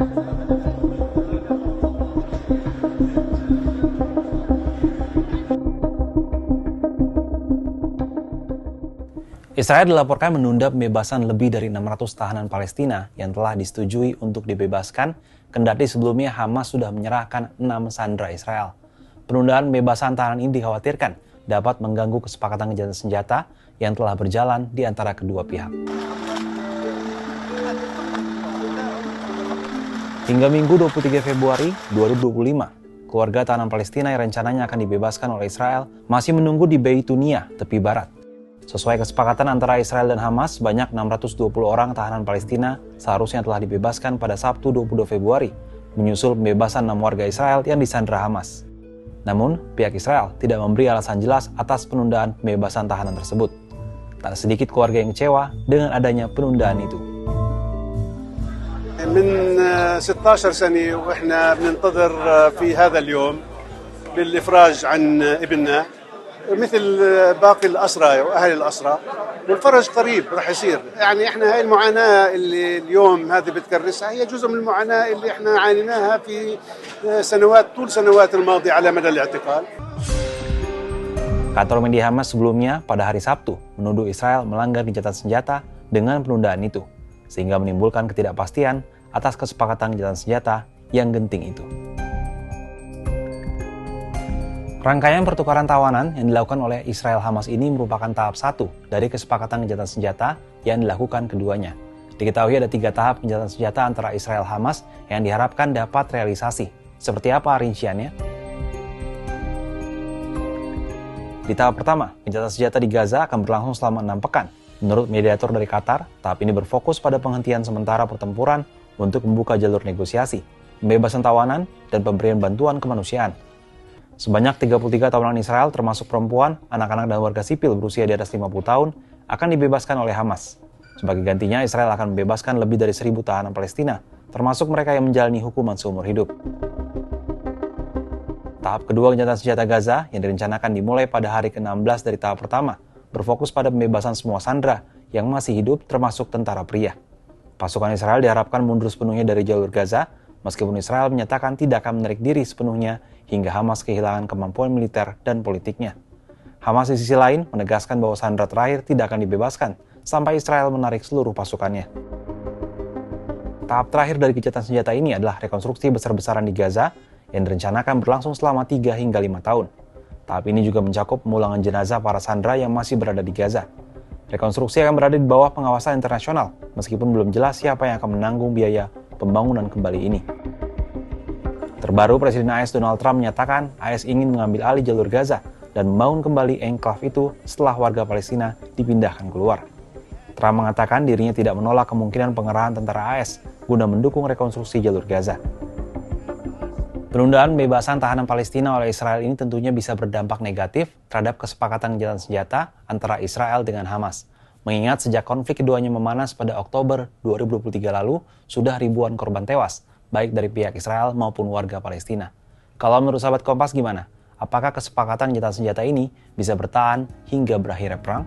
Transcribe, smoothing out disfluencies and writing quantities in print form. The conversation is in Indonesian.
Israel dilaporkan menunda pembebasan lebih dari 600 tahanan Palestina yang telah disetujui untuk dibebaskan, kendati sebelumnya Hamas sudah menyerahkan 6 sandera Israel. Penundaan pembebasan tahanan ini dikhawatirkan dapat mengganggu kesepakatan gencatan senjata yang telah berjalan di antara kedua pihak. Hingga Minggu 23 Februari 2025, keluarga tahanan Palestina yang rencananya akan dibebaskan oleh Israel masih menunggu di Beitunia, tepi barat. Sesuai kesepakatan antara Israel dan Hamas, sebanyak 620 orang tahanan Palestina seharusnya telah dibebaskan pada Sabtu 22 Februari, menyusul pembebasan 6 warga Israel yang disandera Hamas. Namun, pihak Israel tidak memberi alasan jelas atas penundaan pembebasan tahanan tersebut. Tak sedikit keluarga yang kecewa dengan adanya penundaan itu. من 16 سنة وإحنا بننتظر في هذا اليوم بالإفراج عن ابننا مثل باقي الأسرى وأهل الأسرى والفرج قريب رح يصير. يعني إحنا هاي المعاناة اللي اليوم هذه بتكرسها هي جزء من المعاناة اللي إحنا عانيناها في طول سنوات الماضية على مدى الاعتقال. Kantor media Hamas sebelumnya pada hari Sabtu menuduh Israel melanggar gencatan senjata dengan penundaan itu, sehingga menimbulkan ketidakpastian atas kesepakatan gencatan senjata yang genting itu. Rangkaian pertukaran tawanan yang dilakukan oleh Israel-Hamas ini merupakan tahap 1 dari kesepakatan gencatan senjata yang dilakukan keduanya. Diketahui ada 3 tahap gencatan senjata antara Israel-Hamas yang diharapkan dapat realisasi. Seperti apa rinciannya? Di tahap pertama, gencatan senjata di Gaza akan berlangsung selama 6 pekan. Menurut mediator dari Qatar, tahap ini berfokus pada penghentian sementara pertempuran untuk membuka jalur negosiasi, pembebasan tawanan, dan pemberian bantuan kemanusiaan. Sebanyak 33 tawanan Israel termasuk perempuan, anak-anak dan warga sipil berusia di atas 50 tahun akan dibebaskan oleh Hamas. Sebagai gantinya, Israel akan membebaskan lebih dari 1.000 tahanan Palestina, termasuk mereka yang menjalani hukuman seumur hidup. Tahap kedua gencatan senjata Gaza yang direncanakan dimulai pada hari ke-16 dari tahap pertama, berfokus pada pembebasan semua sandera yang masih hidup termasuk tentara pria. Pasukan Israel diharapkan mundur sepenuhnya dari jalur Gaza, meskipun Israel menyatakan tidak akan menarik diri sepenuhnya hingga Hamas kehilangan kemampuan militer dan politiknya. Hamas di sisi lain menegaskan bahwa sandera terakhir tidak akan dibebaskan sampai Israel menarik seluruh pasukannya. Tahap terakhir dari gencatan senjata ini adalah rekonstruksi besar-besaran di Gaza yang direncanakan berlangsung selama 3 hingga 5 tahun. Tahap ini juga mencakup pemulangan jenazah para sandera yang masih berada di Gaza. Rekonstruksi akan berada di bawah pengawasan internasional, meskipun belum jelas siapa yang akan menanggung biaya pembangunan kembali ini. Terbaru, Presiden AS Donald Trump menyatakan AS ingin mengambil alih jalur Gaza dan membangun kembali enklave itu setelah warga Palestina dipindahkan keluar. Trump mengatakan dirinya tidak menolak kemungkinan pengerahan tentara AS guna mendukung rekonstruksi jalur Gaza. Penundaan pembebasan tahanan Palestina oleh Israel ini tentunya bisa berdampak negatif terhadap kesepakatan gencatan senjata antara Israel dengan Hamas. Mengingat sejak konflik keduanya memanas pada Oktober 2023 lalu, sudah ribuan korban tewas, baik dari pihak Israel maupun warga Palestina. Kalau menurut sahabat Kompas gimana? Apakah kesepakatan gencatan senjata ini bisa bertahan hingga berakhirnya perang?